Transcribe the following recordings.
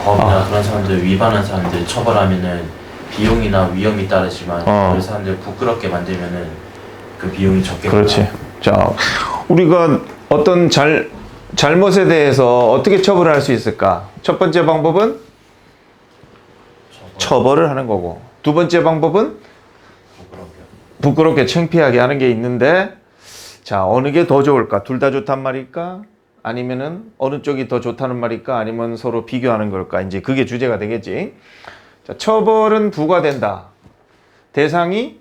법이나 그런 사람들 위반한 사람들 처벌하면은 비용이나 위험이 따르지만 그런 사람들 부끄럽게 만들면은 그 비용이 적겠구나. 그렇지. 자, 우리가 어떤 잘못에 대해서 어떻게 처벌을 할 수 있을까? 첫 번째 방법은 처벌을 하는 거고, 두 번째 방법은 부끄럽게 창피하게 하는 게 있는데, 자, 어느 게 더 좋을까? 둘 다 좋단 말일까? 아니면은 어느 쪽이 더 좋다는 말일까? 아니면 서로 비교하는 걸까? 이제 그게 주제가 되겠지. 자, 처벌은 부과된다. 대상이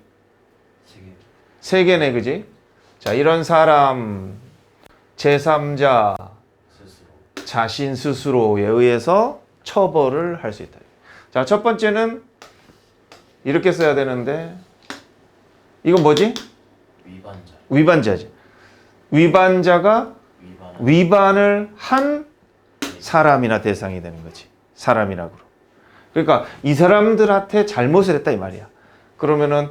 세 개네, 그지? 자, 이런 사람, 제3자, 자신 스스로에 의해서 처벌을 할 수 있다. 자, 첫 번째는 이렇게 써야 되는데, 이건 뭐지? 위반자지. 위반자가 위반을 한 사람이나 대상이 되는 거지. 사람이라고. 그러니까 이 사람들한테 잘못을 했다 이 말이야. 그러면은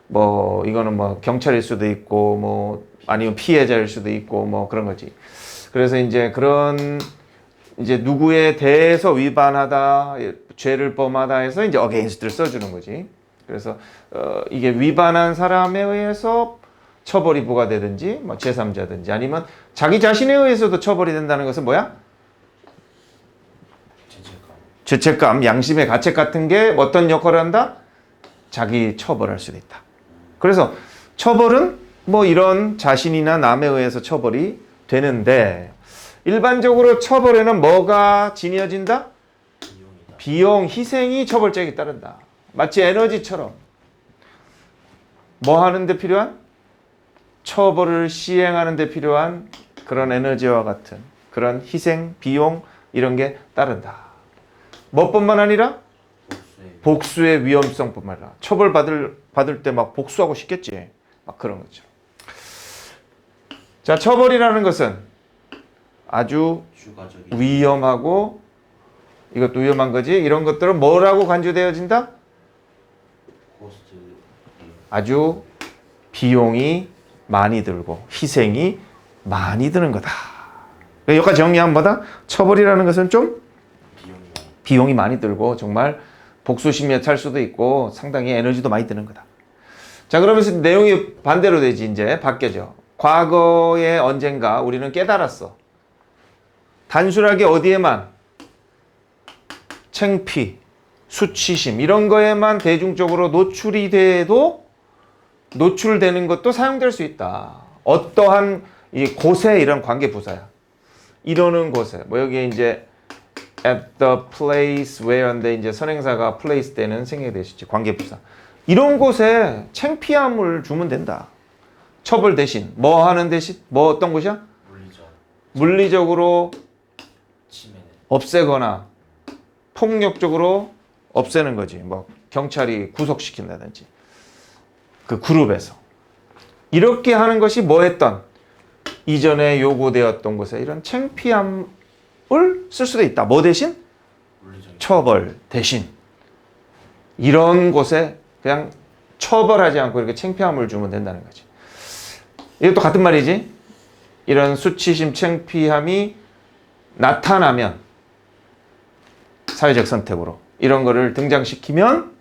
뭐 이거는 뭐 경찰일 수도 있고 뭐 아니면 피해자일 수도 있고 뭐 그런 거지. 그래서 이제 그런 이제 누구에 대해서 위반하다, 죄를 범하다 해서 이제 against를 써주는 거지. 그래서 이게 위반한 사람에 의해서 처벌이 부과되든지 뭐 제3자든지 아니면 자기 자신에 의해서도 처벌이 된다는 것은 뭐야? 죄책감, 양심의 가책 같은 게 어떤 역할을 한다? 자기 처벌할 수도 있다. 그래서 처벌은 뭐 이런 자신이나 남에 의해서 처벌이 되는데 일반적으로 처벌에는 뭐가 지니어진다? 비용, 희생이 처벌적이 따른다. 마치 에너지처럼 뭐 하는데 필요한? 처벌을 시행하는 데 필요한 그런 에너지와 같은 그런 희생, 비용 이런 게 따른다. 뭐뿐만 아니라 복수의 위험성뿐만 아니라 처벌받을 때 막 복수하고 싶겠지. 막 그런 거죠. 자, 처벌이라는 것은 아주 위험하고 이것도 위험한 거지. 이런 것들은 뭐라고 간주되어진다? 아주 비용이 많이 들고 희생이 많이 드는 거다. 여기까지 정리하면 뭐다? 처벌이라는 것은 좀 비용이 많이 들고 정말 복수심에 찰 수도 있고 상당히 에너지도 많이 드는 거다. 자, 그러면서 내용이 반대로 되지. 이제 바뀌어져. 과거에 언젠가 우리는 깨달았어. 단순하게 어디에만 창피, 수치심 이런 거에만 대중적으로 노출이 돼도 노출되는 것도 사용될 수 있다. 어떠한 이 곳에 이런 관계 부사야. 이러는 곳에 뭐 여기 이제 at the place where인데 이제 선행사가 place 때는 생략되시지. 관계 부사. 이런 곳에 창피함을 주면 된다. 처벌 대신 뭐 하는 대신 뭐 어떤 곳이야? 물리적으로 없애거나 폭력적으로 없애는 거지. 뭐 경찰이 구속시킨다든지. 그 그룹에서 이렇게 하는 것이 뭐 했던 이전에 요구되었던 곳에 이런 창피함을 쓸 수도 있다. 뭐 대신? 처벌 대신 이런 곳에 그냥 처벌하지 않고 이렇게 창피함을 주면 된다는 거지. 이것도 같은 말이지. 이런 수치심, 창피함이 나타나면 사회적 선택으로 이런 거를 등장시키면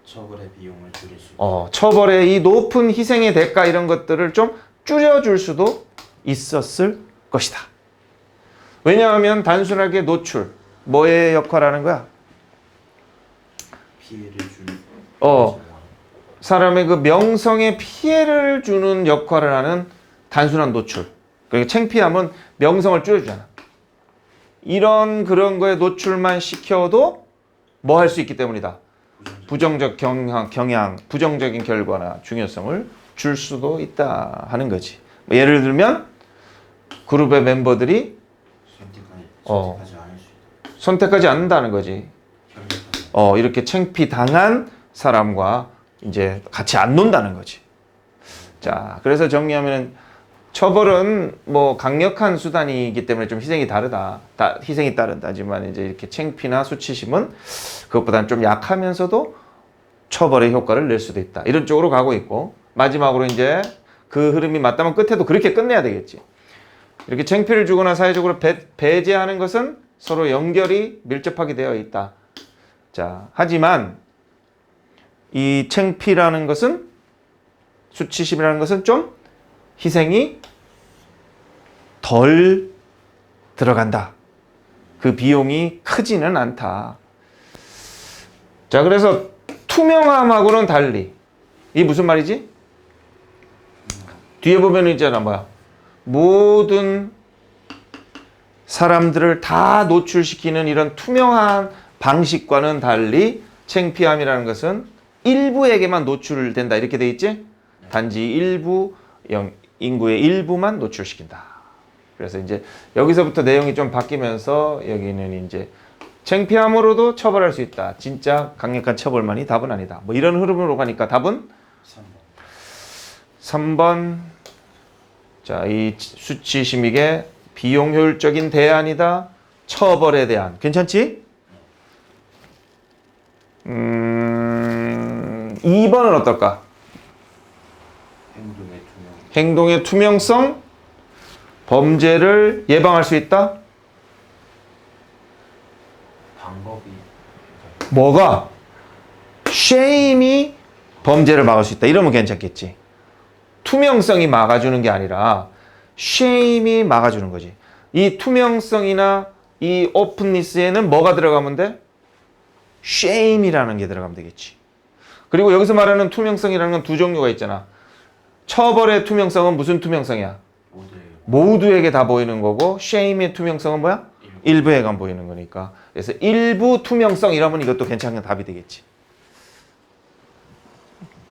처벌의 비용을 줄일 수 처벌의 이 높은 희생의 대가 이런 것들을 좀 줄여줄 수도 있었을 것이다. 왜냐하면 단순하게 노출, 뭐의 역할을 하는 거야? 피해를 주는 사람의 그 명성에 피해를 주는 역할을 하는 단순한 노출. 그러니까 창피함은 명성을 줄여주잖아. 이런 그런 거에 노출만 시켜도 뭐 할 수 있기 때문이다. 부정적 경향, 부정적인 결과나 중요성을 줄 수도 있다 하는 거지. 예를 들면 그룹의 멤버들이 선택하지 않는다는 거지. 이렇게 창피당한 사람과 이제 같이 안 논다는 거지. 자, 그래서 정리하면 처벌은 뭐 강력한 수단이기 때문에 좀 희생이 희생이 따른다. 하지만 이제 이렇게 창피나 수치심은 그것보다는 좀 약하면서도 처벌의 효과를 낼 수도 있다. 이런 쪽으로 가고 있고 마지막으로 이제 그 흐름이 맞다면 끝에도 그렇게 끝내야 되겠지. 이렇게 창피를 주거나 사회적으로 배제하는 것은 서로 연결이 밀접하게 되어 있다. 자, 하지만 이 창피라는 것은 수치심이라는 것은 좀 희생이 덜 들어간다. 그 비용이 크지는 않다. 자, 그래서 투명함하고는 달리 이게 무슨 말이지? 뒤에 보면 있잖아, 뭐야? 모든 사람들을 다 노출시키는 이런 투명한 방식과는 달리 창피함이라는 것은 일부에게만 노출된다. 이렇게 돼 있지? 단지 일부 인구의 일부만 노출시킨다. 그래서 이제 여기서부터 내용이 좀 바뀌면서 여기는 이제 창피함으로도 처벌할 수 있다. 진짜 강력한 처벌만이 답은 아니다. 뭐 이런 흐름으로 가니까 답은 3번. 자, 이 수치심에게 비용 효율적인 대안이다. 처벌에 대한. 괜찮지? 2번은 어떨까? 행동의 투명성, 범죄를 예방할 수 있다? 방법이 뭐가? shame이 범죄를 막을 수 있다. 이러면 괜찮겠지. 투명성이 막아주는 게 아니라 shame이 막아주는 거지. 이 투명성이나 이 오픈니스에는 뭐가 들어가면 돼? shame이라는 게 들어가면 되겠지. 그리고 여기서 말하는 투명성이라는 건 두 종류가 있잖아. 처벌의 투명성은 무슨 투명성이야? 모두에게 다 보이는 거고, shame의 투명성은 뭐야? 일부에게만 보이는 거니까. 그래서 일부 투명성 이러면 이것도 괜찮은 답이 되겠지.